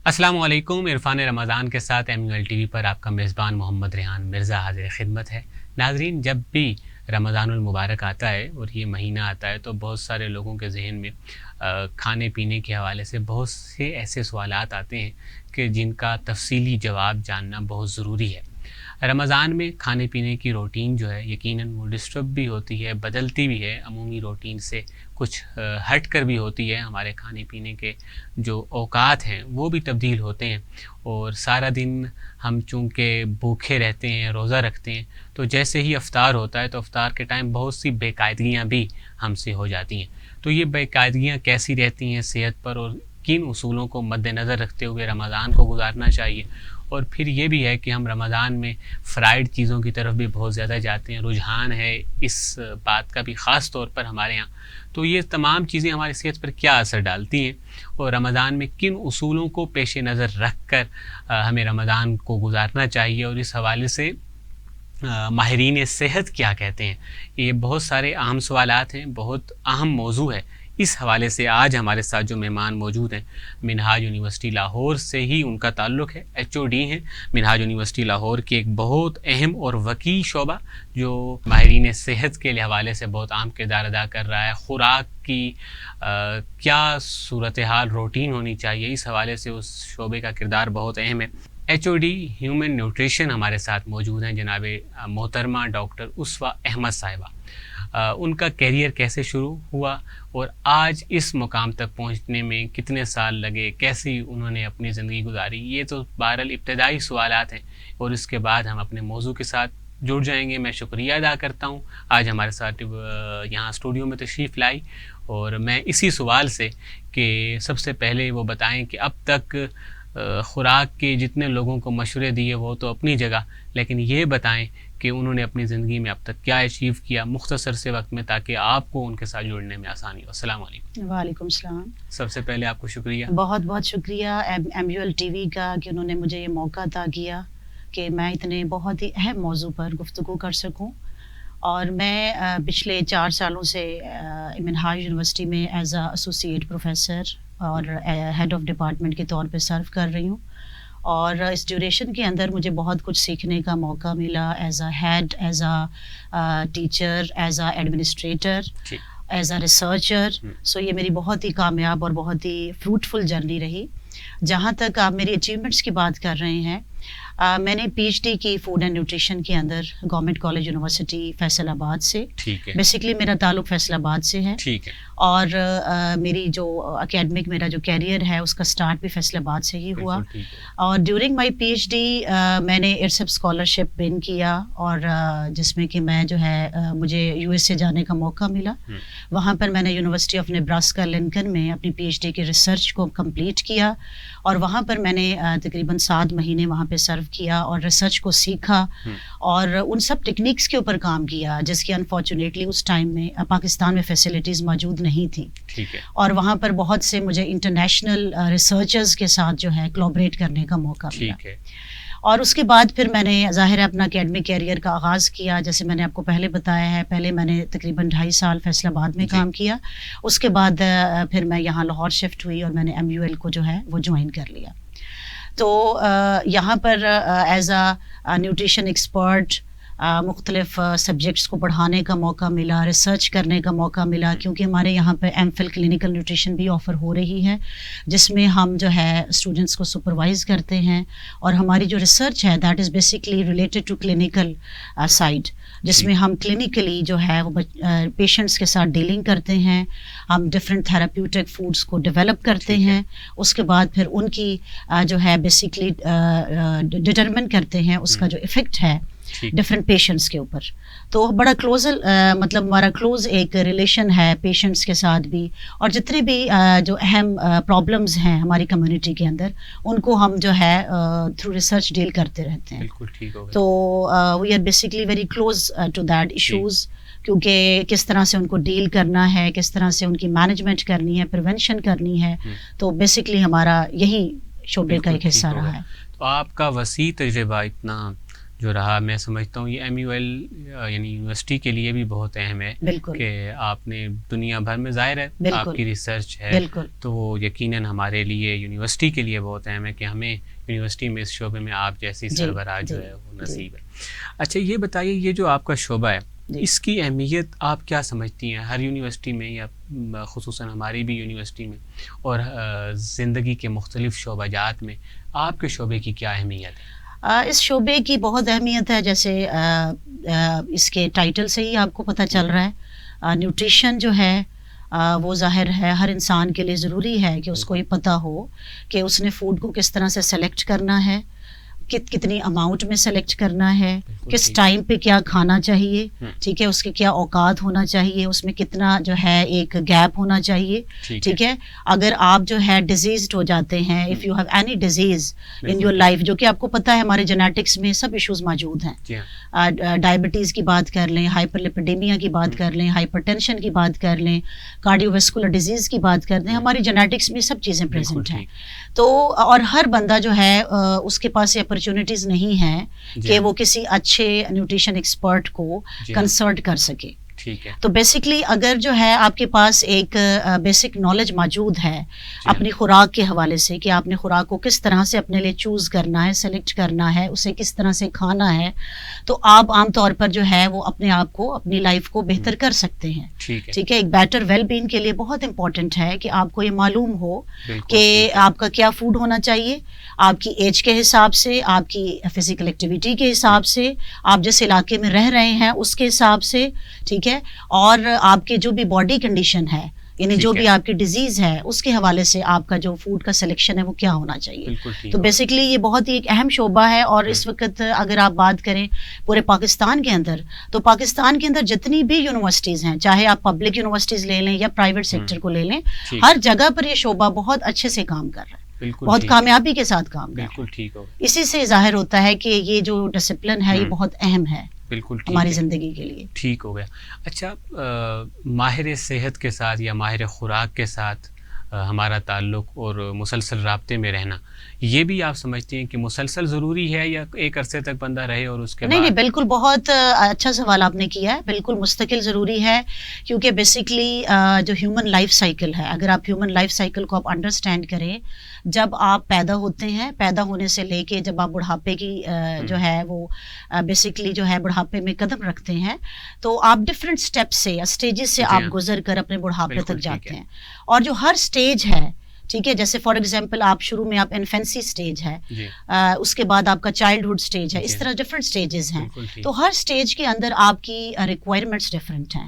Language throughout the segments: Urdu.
السلام علیکم. عرفان رمضان کے ساتھ MUL TV پر آپ کا میزبان محمد ریحان مرزا حاضر خدمت ہے. ناظرین, جب بھی رمضان المبارک آتا ہے اور یہ مہینہ آتا ہے تو بہت سارے لوگوں کے ذہن میں کھانے پینے کے حوالے سے بہت سے ایسے سوالات آتے ہیں کہ جن کا تفصیلی جواب جاننا بہت ضروری ہے. رمضان میں کھانے پینے کی روٹین جو ہے یقیناً وہ ڈسٹرب بھی ہوتی ہے, بدلتی بھی ہے, عمومی روٹین سے کچھ ہٹ کر بھی ہوتی ہے. ہمارے کھانے پینے کے جو اوقات ہیں وہ بھی تبدیل ہوتے ہیں اور سارا دن ہم چونکہ بھوکے رہتے ہیں, روزہ رکھتے ہیں, تو جیسے ہی افطار ہوتا ہے تو افطار کے ٹائم بہت سی بے قاعدگیاں بھی ہم سے ہو جاتی ہیں. تو یہ بے قاعدگیاں کیسی رہتی ہیں صحت پر, اور کن اصولوں کو مد نظر رکھتے ہوئے رمضان کو گزارنا چاہیے. اور پھر یہ بھی ہے کہ ہم رمضان میں فرائیڈ چیزوں کی طرف بھی بہت زیادہ جاتے ہیں, رجحان ہے اس بات کا بھی خاص طور پر ہمارے یہاں. تو یہ تمام چیزیں ہماری صحت پر کیا اثر ڈالتی ہیں اور رمضان میں کن اصولوں کو پیش نظر رکھ کر ہمیں رمضان کو گزارنا چاہیے, اور اس حوالے سے ماہرین صحت کیا کہتے ہیں. یہ بہت سارے اہم سوالات ہیں, بہت اہم موضوع ہے. اس حوالے سے آج ہمارے ساتھ جو مہمان موجود ہیں, منہاج یونیورسٹی لاہور سے ہی ان کا تعلق ہے, HOD ہیں منہاج یونیورسٹی لاہور کی ایک بہت اہم اور وسیع شعبہ جو ماہرین صحت کے حوالے سے بہت اہم کردار ادا کر رہا ہے. خوراک کی کیا صورتحال روٹین ہونی چاہیے, اس حوالے سے اس شعبے کا کردار بہت اہم ہے. HOD ہیومن نیوٹریشن ہمارے ساتھ موجود ہیں جناب محترمہ ڈاکٹر اسوہ احمد صاحبہ. ان کا کیریئر کیسے شروع ہوا اور آج اس مقام تک پہنچنے میں کتنے سال لگے, کیسی انہوں نے اپنی زندگی گزاری, یہ تو بہرحال ابتدائی سوالات ہیں اور اس کے بعد ہم اپنے موضوع کے ساتھ جڑ جائیں گے. میں شکریہ ادا کرتا ہوں آج ہمارے ساتھ یہاں اسٹوڈیو میں تشریف لائی, اور میں اسی سوال سے کہ سب سے پہلے وہ بتائیں کہ اب تک خوراک کے جتنے لوگوں کو مشورے دیے وہ تو اپنی جگہ, لیکن یہ بتائیں کہ انہوں نے اپنی زندگی میں اب تک کیا اچیو کیا مختصر سے وقت میں, تاکہ آپ کو ان کے ساتھ جڑنے میں آسانی ہو. السلام علیکم. وعلیکم السلام. سب سے پہلے آپ کو شکریہ, بہت بہت شکریہ MUL TV کا کہ انہوں نے مجھے یہ موقع عطا کیا کہ میں اتنے بہت ہی اہم موضوع پر گفتگو کر سکوں. اور میں پچھلے 4 سالوں سے منہاج یونیورسٹی میں ایز اے ایسوسیٹ پروفیسر اور ہیڈ آف ڈپارٹمنٹ کے طور پہ سرو کر رہی ہوں, اور اس ڈیوریشن کے اندر مجھے بہت کچھ سیکھنے کا موقع ملا as a head, as a teacher, as a administrator, as a researcher. So یہ میری بہت ہی کامیاب اور بہت ہی فروٹفل جرنی رہی. جہاں تک آپ میری اچیومنٹس کی بات کر رہے ہیں, میں نے PhD کی فوڈ اینڈ نیوٹریشن کے اندر گورنمنٹ کالج یونیورسٹی فیصل آباد سے. بیسکلی میرا تعلق فیصل آباد سے ہے, اور میری جو اکیڈمک میرا جو کیریئر ہے اس کا سٹارٹ بھی فیصل آباد سے ہی ہوا. اور ڈیورنگ مائی PhD میں نے IRSEP اسکالرشپ ون کیا, اور جس میں کہ میں جو ہے مجھے USA جانے کا موقع ملا. وہاں پر میں نے یونیورسٹی آف نیبراسکا لنکن میں اپنی PhD کی ریسرچ کو کمپلیٹ کیا, اور وہاں پر میں نے تقریباً 7 مہینے وہاں پہ سرو کیا اور ریسرچ کو سیکھا اور ان سب ٹیکنیکس کے اوپر کام کیا جس کی انفارچونیٹلی اس ٹائم میں پاکستان میں فیسلٹیز موجود نہیں تھیں. اور وہاں پر بہت سے مجھے انٹرنیشنل ریسرچرز کے ساتھ جو ہے کولیبریٹ کرنے کا موقع ملا. اور اس کے بعد پھر میں نے ظاہر اپنا اکیڈمک کیریئر کا آغاز کیا. جیسے میں نے آپ کو پہلے بتایا ہے, پہلے میں نے تقریباً 2.5 سال فیصل آباد میں کام کیا. اس کے بعد پھر میں یہاں لاہور شفٹ ہوئی اور میں نے MUL کو جو ہے وہ جوائن کر لیا. تو یہاں پر ایز اے نیوٹریشن ایکسپرٹ مختلف سبجیکٹس کو پڑھانے کا موقع ملا, ریسرچ کرنے کا موقع ملا, کیونکہ ہمارے یہاں پہ MPhil کلینکل نیوٹریشن بھی آفر ہو رہی ہے جس میں ہم جو ہے اسٹوڈنٹس کو سپروائز کرتے ہیں, اور ہماری جو ریسرچ ہے that is basically related to clinical side, جس میں ہم کلینکلی جو ہے وہ پیشنٹس کے ساتھ ڈیلنگ کرتے ہیں, ہم ڈفرینٹ تھراپیوٹک فوڈس کو ڈیولپ کرتے ہیں, اس کے بعد پھر ان کی جو ہے بیسکلی ڈٹرمن کرتے ہیں اس کا جو افیکٹ ہے ڈفرینٹ پیشنٹس کے اوپر. تو بڑا مطلب ہمارا کلوز ایک ریلیشن ہے پیشنٹس کے ساتھ بھی, اور جتنے بھی جو اہم پرابلمز ہیں ہماری کمیونٹی کے اندر ان کو ہم جو ہے تھرو ریسرچ ڈیل کرتے رہتے ہیں. تو we are basically very close to that issues, کیونکہ کس طرح سے ان کو ڈیل کرنا ہے, کس طرح سے ان کی مینجمنٹ کرنی ہے, پریونشن کرنی ہے. تو بیسکلی ہمارا یہی شعبے کا ایک حصہ رہا ہے. تو آپ کا وسیع تجربہ, اتنا جو رہا، میں سمجھتا ہوں یہ MUL یعنی یونیورسٹی کے لیے بھی بہت اہم ہے کہ آپ نے دنیا بھر میں ظاہر ہے آپ کی ریسرچ ہے تو وہ یقیناً ہمارے لیے یونیورسٹی کے لیے بہت اہم ہے کہ ہمیں یونیورسٹی میں اس شعبے میں آپ جیسی سربراہ جو ہے وہ نصیب ہے. اچھا یہ بتائیے، یہ جو آپ کا شعبہ ہے اس کی اہمیت آپ کیا سمجھتی ہیں ہر یونیورسٹی میں یا خصوصاً ہماری بھی یونیورسٹی میں اور زندگی کے مختلف شعبہ جات میں آپ کے شعبے کی کیا اہمیت ہے؟ اس شعبے کی بہت اہمیت ہے، جیسے اس کے ٹائٹل سے ہی آپ کو پتہ چل رہا ہے. نیوٹریشن جو ہے وہ ظاہر ہے ہر انسان کے لیے ضروری ہے کہ اس کو یہ پتہ ہو کہ اس نے فوڈ کو کس طرح سے سلیکٹ کرنا ہے، کتنی اماؤنٹ میں سلیکٹ کرنا ہے، کس ٹائم پہ کیا کھانا چاہیے، ٹھیک ہے، اس کے کیا اوقات ہونا چاہیے، اس میں کتنا جو ہے ایک گیپ ہونا چاہیے، ٹھیک ہے. اگر آپ جو ہے ڈیزیزڈ ہو جاتے ہیں، if you have any disease in your life, جو کہ آپ کو پتہ ہے ہمارے جینیٹکس میں سب ایشوز موجود ہیں، ڈائبٹیز کی بات کر لیں، ہائپر لپیڈیمیا کی بات کر لیں، ہائپر ٹینشن کی بات کر لیں، کارڈیو ویسکولر ڈیزیز کی بات کر لیں، ہماری جینیٹکس میں سب چیزیں پریزنٹ ہیں. تو اور ہر بندہ جو ہے اس کے پاس اپرچونیٹیز نہیں ہیں کہ وہ کسی اچھے نیوٹریشن ایکسپرٹ کو کنسلٹ کر سکے. تو بیسکلی اگر جو ہے آپ کے پاس ایک بیسک نالج موجود ہے اپنی خوراک کے حوالے سے کہ آپ نے خوراک کو کس طرح سے اپنے لیے چوز کرنا ہے، سلیکٹ کرنا ہے، اسے کس طرح سے کھانا ہے، تو آپ عام طور پر جو ہے وہ اپنے آپ کو، اپنی لائف کو بہتر کر سکتے ہیں. ٹھیک ہے، ایک بیٹر ویل بینگ کے لیے بہت امپورٹنٹ ہے کہ آپ کو یہ معلوم ہو کہ آپ کا کیا فوڈ ہونا چاہیے، آپ کی ایج کے حساب سے، آپ کی فزیکل ایکٹیویٹی کے حساب سے، آپ جس علاقے میں رہ رہے ہیں اس کے حساب سے، ٹھیک ہے، اور آپ کے جو بھی باڈی کنڈیشن ہے، یعنی جو بھی آپ کی ڈیزیز ہے اس کے حوالے سے آپ کا جو فوڈ کا سلیکشن ہے وہ کیا ہونا چاہیے. تو بیسکلی یہ بہت ہی ایک اہم شعبہ ہے. اور اس وقت اگر آپ بات کریں پورے پاکستان کے اندر، تو پاکستان کے اندر جتنی بھی یونیورسٹیز ہیں، چاہے آپ پبلک یونیورسٹیز لے لیں یا پرائیویٹ سیکٹر کو لے لیں، ہر جگہ پر یہ شعبہ بہت اچھے سے کام کر رہا ہے، بہت کامیابی کے ساتھ کام کر رہا ہے. اسی سے ظاہر ہوتا ہے کہ یہ جو ڈسپلن ہے یہ بہت اہم ہے ہماری زندگی کے لیے. ٹھیک ہو گیا. اچھا، ماہر صحت کے ساتھ یا ماہر خوراک کے ساتھ ہمارا تعلق اور مسلسل رابطے میں رہنا، یہ بھی آپ سمجھتے ہیں کہ مسلسل ضروری ہے یا ایک عرصے تک بندہ رہے اور اس کے بعد؟ نہیں، بالکل بہت اچھا سوال آپ نے کیا ہے. بالکل مستقل ضروری ہے، کیونکہ بیسکلی جو ہیومن لائف سائیکل ہے، اگر آپ ہیومن لائف سائیکل کو آپ انڈرسٹینڈ کریں، جب آپ پیدا ہوتے ہیں، پیدا ہونے سے لے کے جب آپ بڑھاپے کی جو ہے وہ بیسکلی جو ہے بڑھاپے میں قدم رکھتے ہیں، تو آپ ڈفرینٹ اسٹیپ سے یا اسٹیجز سے آپ گزر کر اپنے بڑھاپے تک جاتے ہیں. اور جو ہر اسٹیج ہے، ٹھیک ہے، جیسے فار ایگزامپل آپ شروع میں آپ انفینسی سٹیج ہے، اس کے بعد آپ کا چائلڈہڈ سٹیج ہے، اس طرح ڈفرینٹ سٹیجز ہیں. تو ہر سٹیج کے اندر آپ کی ریکوائرمنٹس ڈفرینٹ ہیں،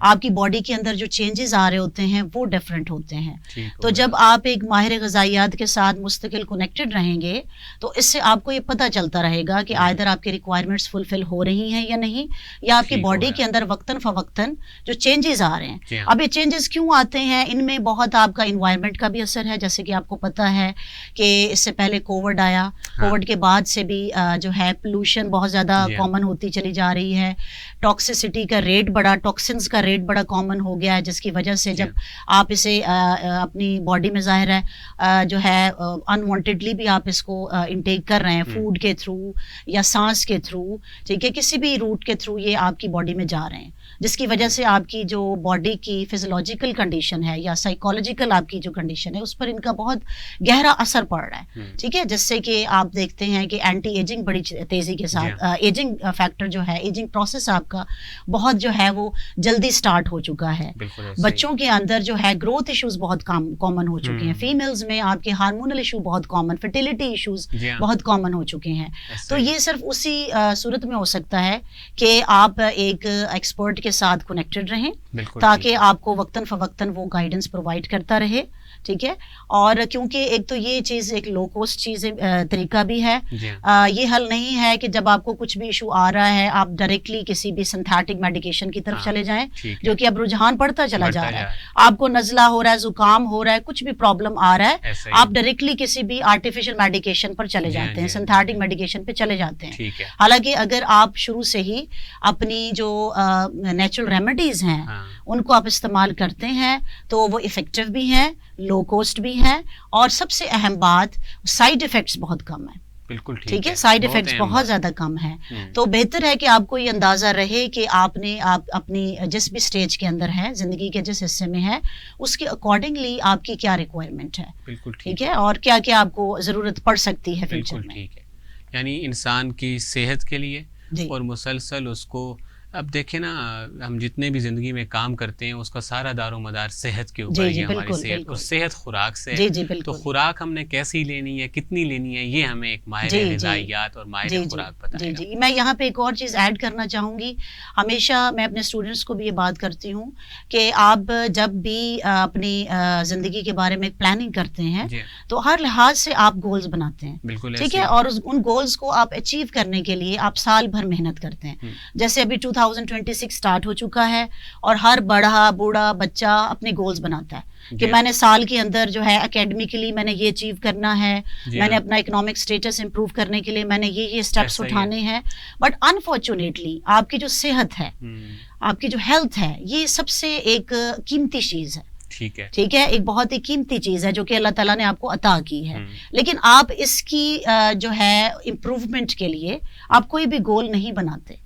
آپ کی باڈی کے اندر جو چینجز آ رہے ہوتے ہیں وہ ڈفرینٹ ہوتے ہیں. تو جب آپ ایک ماہر غذائیات کے ساتھ مستقل کنیکٹڈ رہیں گے تو اس سے آپ کو یہ پتہ چلتا رہے گا کہ آئدر آپ کی ریکوائرمنٹس فلفل ہو رہی ہیں یا نہیں، یا آپ کی باڈی کے اندر وقتاً فوقتاً جو چینجز آ رہے ہیں. اب یہ چینجز کیوں آتے ہیں؟ ان میں بہت آپ کا انوائرمنٹ کا بھی اثر ہے، جیسے کہ آپ کو پتہ ہے کہ اس سے پہلے کووڈ آیا، کووڈ کے بعد سے بھی جو ہے پولوشن بہت زیادہ کامن ہوتی چلی جا رہی ہے، ٹاکسیسٹی کا ریٹ بڑا، ٹاکسنز کا ریٹ بڑا کامن ہو گیا ہے، جس کی وجہ سے جب آپ اسے اپنی باڈی میں ظاہر ہے جو ہے انوانٹیڈلی بھی آپ اس کو انٹیک کر رہے ہیں، فوڈ کے تھرو یا سانس کے تھرو، ٹھیک ہے، کسی بھی روٹ کے تھرو یہ آپ کی باڈی میں جا رہے ہیں، جس کی وجہ سے آپ کی جو باڈی کی فزیولوجیکل کنڈیشن ہے یا سائیکولوجیکل آپ کی جو کنڈیشن ہے اس پر ان کا بہت گہرا اثر پڑ رہا ہے. ٹھیک ہے، جس سے کہ آپ دیکھتے ہیں کہ اینٹی ایجنگ بڑی تیزی کے ساتھ، ایجنگ فیکٹر جو ہے، ایجنگ پروسیس آپ کا بہت جو ہے وہ جلدی سٹارٹ ہو چکا ہے. بچوں کے اندر جو ہے گروتھ ایشوز بہت کامن ہو چکے ہیں، فیمیلز میں آپ کے ہارمونل ایشو بہت کامن، فرٹیلیٹی ایشوز بہت کامن ہو چکے ہیں. تو یہ صرف اسی صورت میں ہو سکتا ہے کہ آپ ایک ایکسپرٹ کے ساتھ کنیکٹڈ رہیں تاکہ آپ کو وقتاً فوقتاً وہ گائیڈنس پرووائڈ کرتا رہے. ٹھیک ہے، اور کیونکہ ایک تو یہ چیز ایک لو کوسٹ چیز طریقہ بھی ہے، یہ حل نہیں ہے کہ جب آپ کو کچھ بھی ایشو آ رہا ہے آپ ڈائریکٹلی کسی بھی سنتھیٹک میڈیکیشن کی طرف چلے جائیں، جو کہ اب رجحان پڑتا چلا جا رہا ہے. آپ کو نزلہ ہو رہا ہے، زکام ہو رہا ہے، کچھ بھی پرابلم آ رہا ہے، آپ ڈائریکٹلی کسی بھی آرٹیفیشل میڈیکیشن پر چلے جاتے ہیں، سنتھیٹک میڈیکیشن پہ چلے جاتے ہیں. حالانکہ اگر آپ شروع سے ہی اپنی جو نیچرل ریمیڈیز ہیں ان کو آپ استعمال کرتے ہیں تو وہ افیکٹو بھی ہیں، لو کوسٹ بھی ہیں، اور سب سے اہم بات سائیڈ ایفیکٹس بہت کم ہیں. بالکل ٹھیک ہے، سائیڈ افیکٹس بہت زیادہ کم ہیں. تو بہتر ہے کہ آپ کو یہ اندازہ رہے کہ آپ اپنی جس بھی سٹیج کے اندر ہے، زندگی کے جس حصے میں ہے، اس کے اکارڈنگلی آپ کی کیا ریکوائرمنٹ ہے. بالکل ٹھیک ہے، اور کیا کیا آپ کو ضرورت پڑ سکتی ہے فیوچر بالکل میں. ٹھیک ہے. یعنی انسان کی صحت کے لیے جی اور مسلسل اس کو، اب دیکھیں نا، ہم جتنے بھی زندگی میں کام کرتے ہیں اس کا سارا دار و مدار صحت کے اوپر ہی ہے. ہماری صحت اور صحت خوراک سے. تو خوراک ہم نے کیسی لینی ہے، کتنی لینی ہے، یہ ہمیں ایک ماہر غذائیات اور ماہر خوراک بتائے گا. جی میں یہاں پہ ایک اور چیز ایڈ کرنا چاہوں گی. ہمیشہ میں اپنے اسٹوڈنٹس کو بھی یہ بات کرتی ہوں کہ آپ جب بھی اپنی زندگی کے بارے میں پلاننگ کرتے ہیں تو ہر لحاظ سے آپ گولز بناتے ہیں. بالکل ٹھیک ہے، اور ان گولز کو آپ اچیو کرنے کے لیے آپ سال بھر محنت کرتے ہیں. جیسے ابھی 2026 سٹارٹ ہو چکا ہے اور ہر بڑا بوڑھا بچہ اپنے گولز بناتا ہے کہ میں نے سال کے اندر جو ہے اکیڈمیکلی میں نے یہ اچیو کرنا ہے، میں نے اپنا اکنامک سٹیٹس امپروو کرنے کے لیے میں نے یہ اسٹیپس اٹھانے ہیں. بٹ انفارچونیٹلی آپ کی جو صحت ہے، آپ کی جو ہیلتھ ہے، یہ سب سے ایک قیمتی چیز ہے. ٹھیک ہے، ایک بہت ہی قیمتی چیز ہے جو کہ اللہ تعالیٰ نے آپ کو عطا کی ہے. لیکن آپ اس کی جو ہے امپروومنٹ کے لیے آپ کوئی بھی گول نہیں بناتے.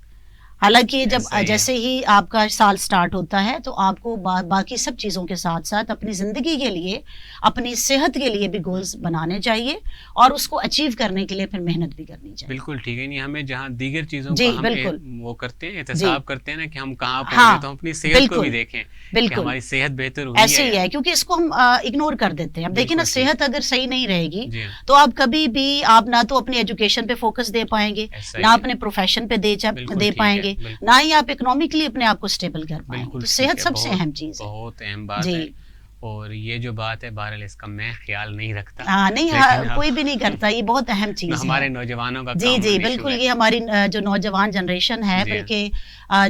حالانکہ جب جیسے ہی آپ کا سال سٹارٹ ہوتا ہے تو آپ کو باقی سب چیزوں کے ساتھ ساتھ اپنی زندگی کے لیے، اپنی صحت کے لیے بھی گولز بنانے چاہیے اور اس کو اچیو کرنے کے لیے پھر محنت بھی کرنی چاہیے. بالکل ٹھیک ہے. نہیں، ہمیں جہاں دیگر چیزوں کو ہم وہ کرتے ہیں، احتساب کرتے ہیں نا کہ ہم کہاں پہنچے، تو ہم اپنی صحت کو بھی دیکھیں کہ ہماری صحت بہتر ہوئی ہے. ایسے ہی ہے، کیونکہ اس کو ہم اگنور کر دیتے ہیں. اب دیکھیں نا، صحت اگر صحیح نہیں رہے گی تو آپ کبھی بھی آپ نہ تو اپنی ایجوکیشن پہ فوکس دے پائیں گے، نہ اپنے پروفیشن پہ دے پائیں گے، نہ ہی آپ اکنامکلی اپنے آپ کو اسٹیبل کر پائیں گے. تو صحت سب سے اہم چیز ہے. بہت اہم بات ہے. اور یہ جو بات ہے، بہرحال اس کا میں خیال نہیں رکھتا. نہیں، کوئی بھی نہیں کرتا. یہ بہت اہم چیز ہے ہمارے نوجوانوں کا. جی بالکل. یہ ہماری جو نوجوان جنریشن ہے، بلکہ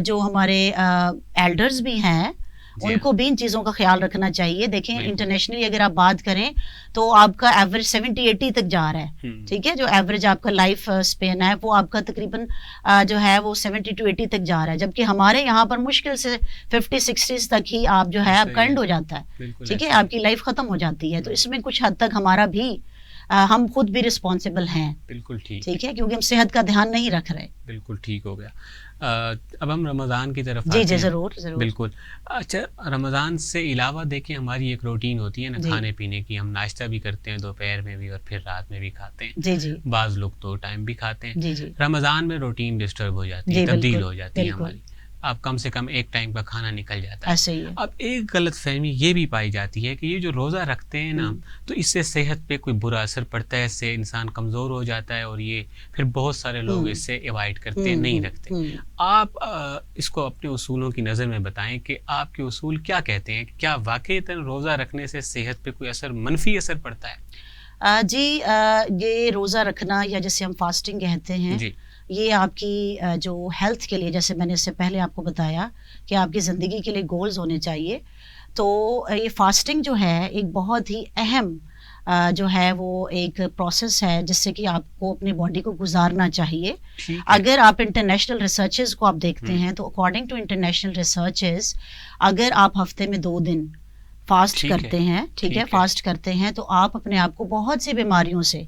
جو ہمارے ایلڈرز بھی ہیں، ان کو بھی ان چیزوں کا خیال رکھنا چاہیے. دیکھیں، انٹرنیشنلی اگر آپ بات کریں تو آپ کا ایوریج 70-80 تک جا رہا ہے. ٹھیک ہے، جو ایوریج آپ کا لائف اسپین ہے وہ آپ کا تقریباً جو ہے وہ 70-80 تک جا رہا ہے. جبکہ ہمارے یہاں پر مشکل سے 50-60 تک ہی آپ جو ہے آپ کا اینڈ ہو جاتا ہے. ٹھیک ہے، آپ کی لائف ختم ہو جاتی ہے. تو اس میں کچھ حد تک ہمارا بھی ہم خود بھی رسپانسبل ہیں. بالکل ٹھیک ہے، کیونکہ ہم صحت کا دھیان نہیں رکھ رہے. بالکل ٹھیک ہو گیا. اب ہم رمضان کی طرف جی ضرور. بالکل. اچھا، رمضان سے علاوہ دیکھیں ہماری ایک روٹین ہوتی ہے نا کھانے پینے کی. ہم ناشتہ بھی کرتے ہیں دوپہر میں بھی اور پھر رات میں بھی کھاتے ہیں. جی بعض لوگ 2 ٹائم بھی کھاتے ہیں. جی رمضان میں روٹین ڈسٹرب ہو جاتی ہے، تبدیل ہو جاتی ہے ہماری. اب کم سے کم ایک ٹائم کا کھانا نکل جاتا ہے. ایسے ہی ہے. اب ایک غلط فہمی یہ بھی پائی جاتی ہے کہ یہ جو روزہ رکھتے ہیں نا، تو اس سے صحت پہ کوئی برا اثر پڑتا ہے، اس سے انسان کمزور ہو جاتا ہے، اور یہ پھر بہت سارے لوگ اس سے ایوائڈ کرتے ہیں، نہیں رکھتے. آپ اس کو اپنے اصولوں کی نظر میں بتائیں کہ آپ کے اصول کیا کہتے ہیں. کیا واقعتاً روزہ رکھنے سے صحت پہ کوئی منفی اثر پڑتا ہے؟ جی، یہ روزہ رکھنا یا جسے ہم فاسٹنگ کہتے ہیں، یہ آپ کی جو ہیلتھ کے لیے، جیسے میں نے اس سے پہلے آپ کو بتایا کہ آپ کی زندگی کے لیے گولز ہونے چاہیے. تو یہ فاسٹنگ جو ہے ایک بہت ہی اہم جو ہے وہ ایک پروسیس ہے جس سے کہ آپ کو اپنی باڈی کو گزارنا چاہیے. اگر آپ انٹرنیشنل ریسرچز کو آپ دیکھتے ہیں تو اکارڈنگ ٹو انٹرنیشنل ریسرچز، اگر آپ ہفتے میں 2 دن فاسٹ کرتے ہیں، ٹھیک ہے، فاسٹ کرتے ہیں، تو آپ اپنے آپ کو بہت سی بیماریوں سے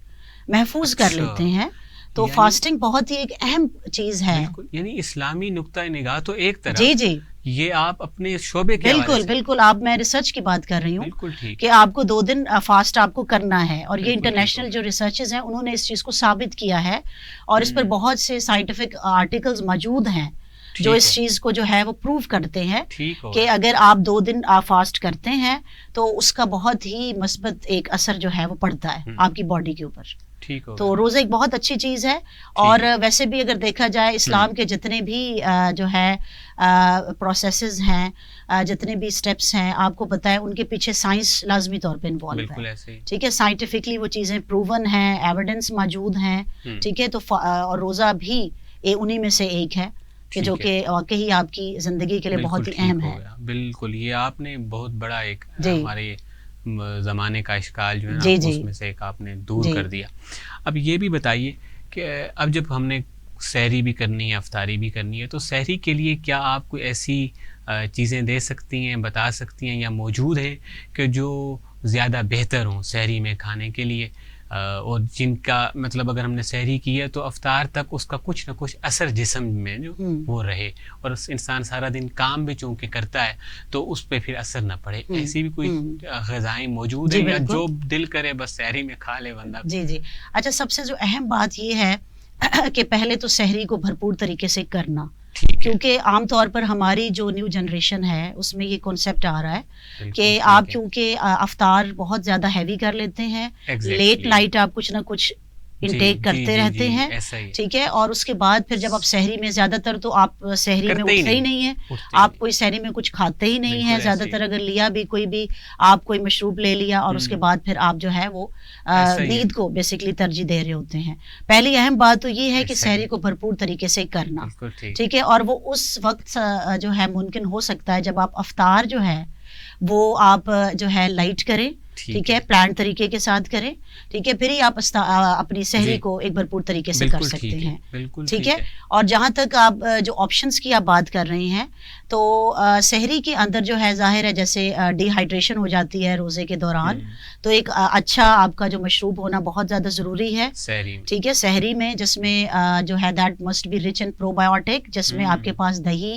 محفوظ کر لیتے ہیں. تو فاسٹنگ بہت ہی ایک اہم چیز ہے. یعنی اسلامی نقطہ نگاہ تو ایک طرف. جی یہ آپ اپنے شعبے کے بالکل. آپ، میں ریسرچ کی بات کر رہی ہوں کہ آپ کو 2 دن فاسٹ آپ کو کرنا ہے. اور یہ انٹرنیشنل جو ریسرچز ہیں انہوں نے اس چیز کو ثابت کیا ہے، اور اس پر بہت سے سائنٹیفک آرٹیکلز موجود ہیں جو اس چیز کو جو ہے وہ پروف کرتے ہیں کہ اگر آپ 2 دن فاسٹ کرتے ہیں تو اس کا بہت ہی مثبت ایک اثر جو ہے وہ پڑتا ہے آپ کی باڈی کے اوپر. تو روزہ ایک بہت اچھی چیز ہے. اور ویسے بھی اگر دیکھا جائے اسلام کے جتنے بھی جو ہے پروسیسز ہیں، جتنے بھی سٹیپس ہیں، آپ کو پتہ ہے ان کے پیچھے سائنس لازمی طور پہ انوالو ہے. ٹھیک ہے، سائنٹیفکلی وہ چیزیں پروون ہیں، ایویڈنس موجود ہیں. ٹھیک ہے، تو اور روزہ بھی انہی میں سے ایک ہے کہ جو کہ واقعی آپ کی زندگی کے لیے بہت ہی اہم ہے. بالکل. یہ آپ نے بہت بڑا ایک ہمارے زمانے کا اشکال جو ہے نا اس میں سے ایک آپ نے دور کر دیا. اب یہ بھی بتائیے کہ اب جب ہم نے سحری بھی کرنی ہے، افطاری بھی کرنی ہے، تو سحری کے لیے کیا آپ کوئی ایسی چیزیں دے سکتی ہیں، بتا سکتی ہیں یا موجود ہیں کہ جو زیادہ بہتر ہوں سحری میں کھانے کے لیے؟ اور جن کا مطلب اگر ہم نے سحری کی ہے تو افطار تک اس کا کچھ نہ کچھ اثر جسم میں جو وہ رہے, اور انسان سارا دن کام بھی چونکہ کرتا ہے تو اس پہ پھر اثر نہ پڑے. ایسی بھی کوئی غذائیں موجود ہیں یا جو دل کرے بس سحری میں کھا لے بندہ؟ جی جی اچھا, سب سے جو اہم بات یہ ہے کہ پہلے تو سحری کو بھرپور طریقے سے کرنا, کیونکہ عام طور پر ہماری جو نیو جنریشن ہے اس میں یہ کنسیپٹ آ رہا ہے کہ آپ کیونکہ افطار بہت زیادہ ہیوی کر لیتے ہیں, لیٹ نائٹ آپ کچھ نہ کچھ انٹیک کرتے رہتے ہیں, ٹھیک ہے, اور اس کے بعد پھر جب آپ سحری میں, زیادہ تر تو آپ سحری میں اٹھتے ہی نہیں ہیں, آپ کوئی سحری میں کچھ کھاتے ہی نہیں ہیں زیادہ تر, اگر لیا بھی کوئی بھی آپ کوئی مشروب لے لیا اور اس کے بعد پھر آپ جو ہے وہ نیند کو بیسکلی ترجیح دے رہے ہوتے ہیں. پہلی اہم بات تو یہ ہے کہ سحری کو بھرپور طریقے سے کرنا, ٹھیک ہے, اور وہ اس وقت جو ہے ممکن ہو سکتا ہے جب آپ افطار جو ہے وہ آپ جو ہے لائٹ کریں, ٹھیک ہے, پلان طریقے کے ساتھ کریں, ٹھیک ہے, پھر ہی آپ اپنی سحری کو ایک بھرپور طریقے سے کر سکتے ہیں, ٹھیک ہے. اور جہاں تک آپ جو آپشنس کی آپ بات کر رہے ہیں تو سحری کے اندر جو ہے ظاہر ہے جیسے ڈی ہائیڈریشن ہو جاتی ہے روزے کے دوران, تو ایک اچھا آپ کا جو مشروب ہونا بہت زیادہ ضروری ہے, ٹھیک ہے, سحری میں, جس میں جو ہے that must be rich in probiotic, جس میں آپ کے پاس دہی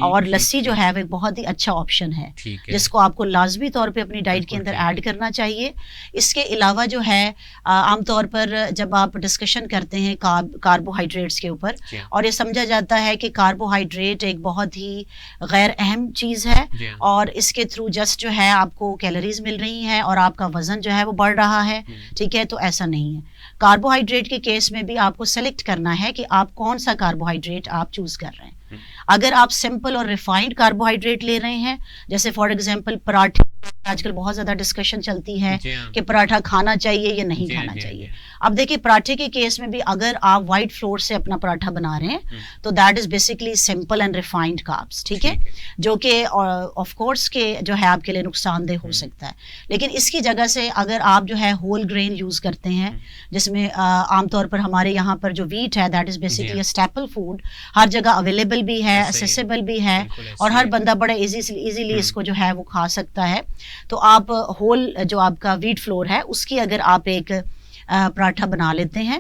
اور لسی جو ہے وہ ایک بہت ہی اچھا آپشن ہے جس کو آپ کو لازمی طور پہ اپنی ڈائٹ کے اندر ایڈ کرنا چاہیے. اس کے علاوہ جو ہے عام طور پر جب آپ ڈسکشن کرتے ہیں کاربوہائیڈریٹس کے اوپر, اور یہ سمجھا جاتا ہے کہ کاربوہائیڈریٹ ایک بہت ہی غیر اہم چیز ہے, اور اس کے تھرو جسٹ جو ہے آپ کو کیلوریز مل رہی ہیں اور آپ کا وزن جو ہے وہ بڑھ رہا ہے, ٹھیک ہے, تو ایسا نہیں ہے. کاربوہائیڈریٹ کے کیس میں بھی آپ کو سلیکٹ کرنا ہے کہ آپ کون سا کاربوہائیڈریٹ آپ چوز کر رہے ہیں. اگر آپ سمپل اور ریفائنڈ کاربوہائیڈریٹ لے رہے ہیں, جیسے فار ایگزامپل پراٹھے, آج کل بہت زیادہ ڈسکشن چلتی ہے کہ پراٹھا کھانا چاہیے یا نہیں کھانا چاہیے. اب دیکھیں پراٹھے کے کیس میں بھی اگر آپ وائٹ فلور سے اپنا پراٹھا بنا رہے ہیں تو that is basically simple and refined carbs, ٹھیک ہے, جو کہ آف کورس کے جو ہے آپ کے لیے نقصان دہ ہو سکتا ہے. لیکن اس کی جگہ سے اگر آپ جو ہے ہول گرین یوز کرتے ہیں, جس میں عام طور پر ہمارے یہاں پر جو ویٹ ہے that is basically staple food, ہر جگہ اویلیبل بھی ہے, اسیسیبل بھی ہے, اور ہر بندہ بڑے ایزیلی اس کو جو ہے وہ کھا سکتا ہے. تو آپ ہول جو آپ کا ویٹ فلور ہے اس کی اگر آپ ایک پراٹھا بنا لیتے ہیں,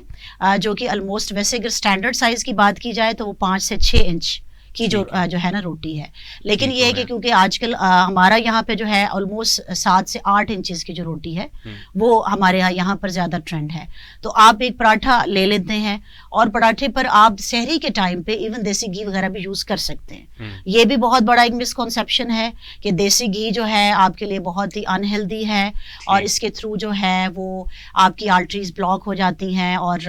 جو کہ آلموسٹ, ویسے اگر اسٹینڈرڈ سائز کی بات کی جائے تو وہ 5 سے 6 انچ کی جو ہے نا روٹی ہے, لیکن یہ ہے کہ کیونکہ آج کل ہمارا یہاں پہ جو ہے آلموسٹ 7 سے 8 انچز کی جو روٹی ہے وہ ہمارے یہاں پر زیادہ ٹرینڈ ہے. تو آپ ایک پراٹھا لے لیتے ہیں, اور پراٹھے پر آپ سحری کے ٹائم پہ ایون دیسی گھی وغیرہ بھی یوز کر سکتے ہیں. یہ بھی بہت بڑا ایک مسکنسیپشن ہے کہ دیسی گھی جو ہے آپ کے لیے بہت ہی انہیلدی ہے, اور اس کے تھرو جو ہے وہ آپ کی آرٹریز بلاک ہو جاتی ہیں اور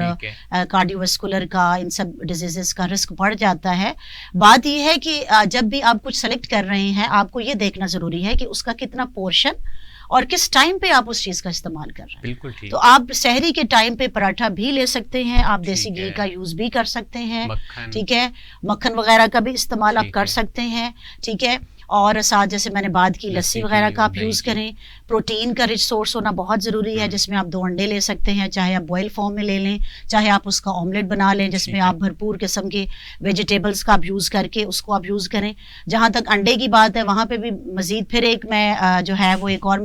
کارڈیو ویسکولر کا, ان سب ڈیزیزز کا رسک بڑھ جاتا ہے. بات یہ ہے کہ جب بھی آپ کچھ سلیکٹ کر رہے ہیں آپ کو یہ دیکھنا ضروری ہے کہ اس کا کتنا پورشن اور کس ٹائم پہ آپ اس چیز کا استعمال کر رہے ہیں. تو آپ سحری کے ٹائم پہ پراٹھا بھی لے سکتے ہیں, آپ دیسی گھی کا یوز بھی کر سکتے ہیں, ٹھیک ہے, مکھن وغیرہ کا بھی استعمال آپ کر سکتے ہیں, ٹھیک ہے, اور ساتھ جیسے میں نے بات کی لسی وغیرہ کا آپ یوز کریں. پروٹین کا رچ سورس ہونا بہت ضروری ہے, جس میں آپ 2 انڈے لے سکتے ہیں, چاہے آپ بوائل فارم میں لے لیں, چاہے آپ اس کا آملیٹ بنا لیں جس میں آپ بھرپور قسم کے ویجیٹیبلس کا آپ یوز کر کے اس کو آپ یوز کریں. جہاں تک انڈے کی بات ہے وہاں پہ بھی مزید پھر ایک میں جو ہے وہ ایک اور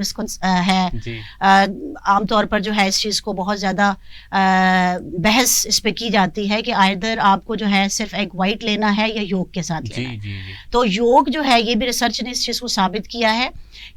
ہے, عام طور پر جو ہے اس چیز کو بہت زیادہ بحث اس پہ کی جاتی ہے کہ آئدر آپ کو جو ہے صرف ایگ وائٹ لینا ہے یا یولک کے ساتھ لینا ہے. تو یولک جو ہے, یہ بھی ریسرچ نے اس چیز کو ثابت کیا ہے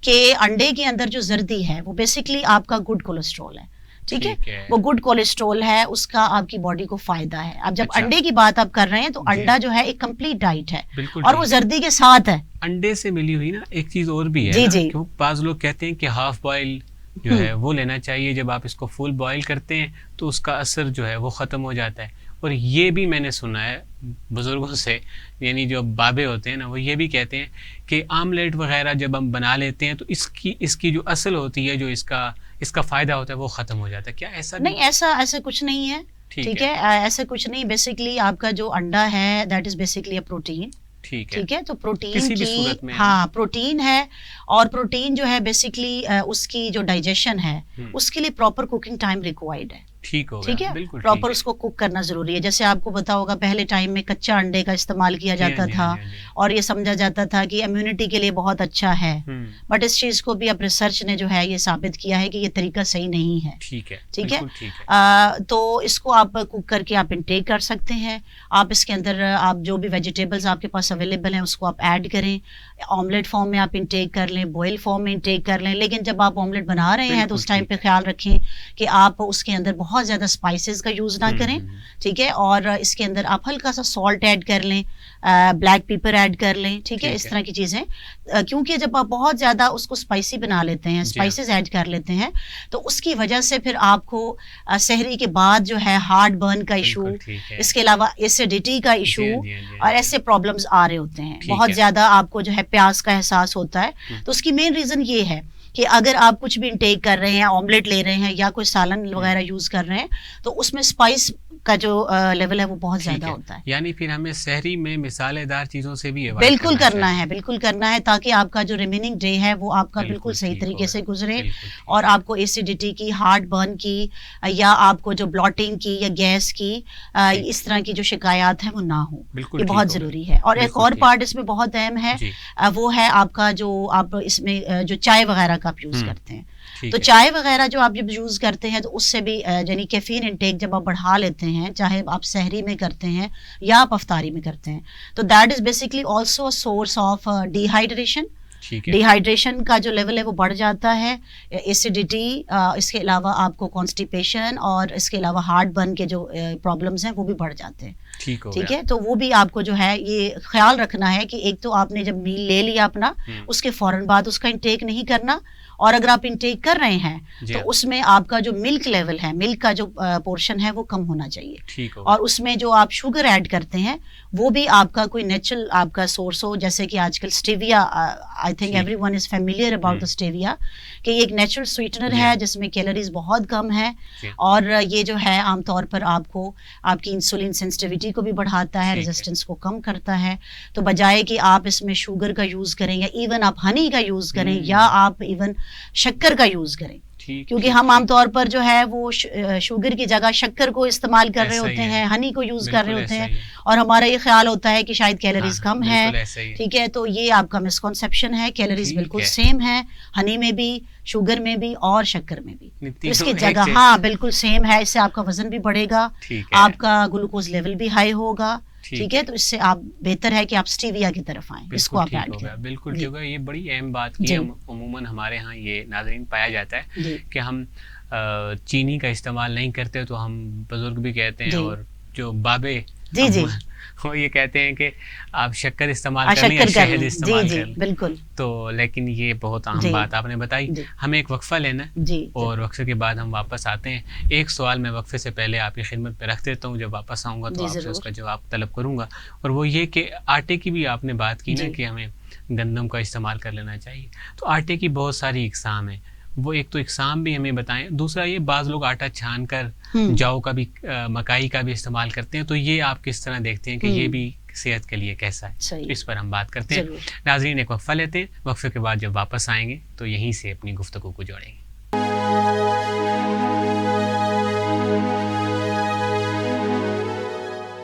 کہ انڈے کے اندر جو زردی ہے وہ بیسکلی آپ کا گڈ کولیسٹرول ہے, ٹھیک ہے, وہ گڈ کولیسٹرول ہے, اس کا آپ کی باڈی کو فائدہ ہے. اب جب انڈے کی بات آپ کر رہے ہیں تو انڈا جو ہے ایک کمپلیٹ ڈائٹ ہے, اور وہ زردی کے ساتھ ہے. انڈے سے ملی ہوئی نا ایک چیز اور بھی ہے, کیوں بعض لوگ کہتے ہیں کہ ہاف بوائل جو ہے وہ لینا چاہیے, جب آپ اس کو فل بوائل کرتے ہیں تو اس کا اثر جو ہے وہ ختم ہو جاتا ہے. اور یہ بھی میں نے سنا ہے بزرگوں سے, یعنی جو بابے ہوتے ہیں نا, وہ یہ بھی کہتے ہیں کہ آملیٹ وغیرہ جب ہم بنا لیتے ہیں تو اس کی جو اصل ہوتی ہے, جو اس کا فائدہ ہوتا ہے وہ ختم ہو جاتا ہے. کیا ایسا نہیں؟ ایسا کچھ نہیں ہے, ٹھیک ہے, ایسا کچھ نہیں. بیسکلی آپ کا جو انڈا ہے that is basically a protein, ٹھیک ہے, تو پروٹین کی پروٹین ہے, اور پروٹین جو ہے بیسکلی اس کی جو ڈائجیشن ہے اس کے لیے پراپر کوکنگ ٹائم ریکوائرڈ ہے. ٹھیک ہو گیا. ٹھیک ہے, بالکل پراپر اس کو کوک کرنا ضروری ہے. جیسے آپ کو پتا ہوگا پہلے ٹائم میں کچا انڈے کا استعمال کیا جاتا تھا اور یہ سمجھا جاتا تھا کہ امیونٹی کے لیے بہت اچھا ہے, بٹ اس چیز کو بھی اب ریسرچ نے جو ہے یہ ثابت کیا ہے کہ یہ طریقہ صحیح نہیں ہے. ٹھیک ہے, ٹھیک ہے, تو اس کو آپ کوک کر کے آپ انٹیک کر سکتے ہیں. آپ اس کے اندر آپ جو بھی ویجیٹیبلز آپ کے پاس اویلیبل ہیں اس کو آپ ایڈ کریں. آملیٹ فارم میں آپ انٹیک کر لیں, بوائل فارم میں انٹیک کر لیں, لیکن جب آپ آملیٹ بنا رہے ہیں تو اس ٹائم پہ خیال رکھیں کہ آپ اس کے اندر بہت زیادہ اسپائسز کا یوز نہ کریں. ٹھیک ہے, اور اس کے اندر آپ ہلکا سا سالٹ ایڈ کر لیں, بلیک پیپر ایڈ کر لیں. ٹھیک ہے, اس طرح کی چیزیں, کیونکہ جب آپ بہت زیادہ اس کو اسپائسی بنا لیتے ہیں, اسپائسز ایڈ کر لیتے ہیں, تو اس کی وجہ سے پھر آپ کو سحری کے بعد جو ہے ہارٹ برن کا ایشو, اس کے علاوہ ایسیڈیٹی کا ایشو اور ایسے پرابلمز آ رہے ہوتے ہیں. بہت زیادہ آپ کو جو ہے پیاس کا احساس ہوتا ہے. تو اس کی مین ریزن یہ ہے کہ اگر آپ کچھ بھی انٹیک کر رہے ہیں, آملیٹ لے رہے ہیں یا کوئی سالن وغیرہ یوز کر رہے ہیں, تو اس میں اسپائس کا جو لیول ہے وہ بہت زیادہ ہوتا ہے. یعنی پھر ہمیں سحری میں مسالے دار چیزوں سے بھی بالکل کرنا ہے, بالکل کرنا ہے, تاکہ آپ کا جو ریمیننگ ڈے ہے وہ آپ کا بالکل صحیح طریقے سے گزرے اور آپ کو ایسیڈیٹی کی, ہارٹ برن کی یا آپ کو جو بلاٹنگ کی یا گیس کی اس طرح کی جو شکایات ہیں وہ نہ ہوں. یہ بہت ضروری ہے. اور ایک اور پارٹ اس میں بہت اہم ہے, وہ ہے آپ کا جو آپ اس میں جو چائے وغیرہ کا آپ یوز کرتے ہیں. تو چائے وغیرہ جو آپ جب یوز کرتے ہیں تو اس سے بھی یعنی کیفین انٹیک جب آپ بڑھا لیتے ہیں, چاہے آپ سحری میں کرتے ہیں یا آپ افطاری میں کرتے ہیں, تو that is basically also source of D hydration. D hydration کا جو لیول ہے وہ بڑھ جاتا ہے, ایسیڈیٹی, اس کے علاوہ آپ کو کانسٹیپیشن اور اس کے علاوہ ہارٹ برن کے جو پرابلمس ہیں وہ بھی بڑھ جاتے ہیں. ٹھیک ہے, تو وہ بھی آپ کو جو ہے یہ خیال رکھنا ہے کہ ایک تو آپ نے جب میل لے لیا اپنا, اس کے فوراً بعد اس کا انٹیک نہیں کرنا, اور اگر آپ انٹیک کر رہے ہیں تو اس میں آپ کا جو ملک لیول ہے, ملک کا جو پورشن ہے وہ کم ہونا چاہیے. اور اس میں جو آپ شوگر ایڈ کرتے ہیں وہ بھی آپ کا کوئی نیچرل آپ کا سورس ہو, جیسے کہ آج کل stevia, I think everyone is familiar about the stevia, کہ یہ ایک نیچرل سویٹنر ہے جس میں کیلوریز بہت کم ہے, اور یہ جو ہے عام طور پر آپ کو آپ کی انسولین سینسٹیوٹی کو بھی بڑھاتا ہے, ریزسٹنس کو کم کرتا ہے. تو بجائے کہ آپ اس میں شوگر کا یوز کریں یا ایون آپ ہنی کا یوز کریں یا آپ ایون شکر کا یوز کریں, کیونکہ ہم عام طور پر جو ہے وہ شوگر کی جگہ شکر کو استعمال کر رہے ہوتے ہیں, ہنی کو یوز کر رہے ہوتے ہیں, اور ہمارا یہ خیال ہوتا ہے کہ شاید کیلوریز کم ہے. ٹھیک ہے, تو یہ آپ کا مسکنسیپشن ہے. کیلوریز بالکل سیم ہے, ہنی میں بھی, شوگر میں بھی اور شکر میں بھی. اس کی جگہ ہاں بالکل سیم ہے. اس سے آپ کا وزن بھی بڑھے گا, آپ کا گلوکوز لیول بھی ہائی ہوگا. ٹھیک ہے, تو اس سے آپ بہتر ہے کہ آپ اسٹیویا کی طرف آئیں, اس کو آپ ایڈ کریں. بالکل ٹھیک ہے, یہ بڑی اہم بات کی. عموماً ہمارے ہاں یہ ناظرین پایا جاتا ہے کہ ہم چینی کا استعمال نہیں کرتے, تو ہم بزرگ بھی کہتے ہیں اور جو بابے وہ یہ کہتے ہیں کہ آپ شکر استعمال کریں یا شہد استعمال کریں. بالکل. تو لیکن یہ بہت اہم بات آپ نے بتائی. ہمیں ایک وقفہ لینا ہے اور وقفے کے بعد ہم واپس آتے ہیں. ایک سوال میں وقفے سے پہلے آپ کی خدمت پہ رکھ دیتا ہوں, جب واپس آؤں گا تو آپ سے اس کا جواب طلب کروں گا, اور وہ یہ کہ آٹے کی بھی آپ نے بات کی نا کہ ہمیں گندم کا استعمال کر لینا چاہیے. تو آٹے کی بہت ساری اقسام ہیں, وہ ایک تو اقسام بھی ہمیں بتائیں. دوسرا یہ بعض لوگ آٹا چھان کر جاؤ کا بھی, مکائی کا بھی استعمال کرتے ہیں, تو یہ آپ کس طرح دیکھتے ہیں کہ یہ بھی صحت کے لیے کیسا ہے؟ اس پر ہم بات کرتے ہیں. ناظرین ایک وقفہ لیتے ہیں, وقفے کے بعد جب واپس آئیں گے تو یہیں سے اپنی گفتگو کو جوڑیں گے.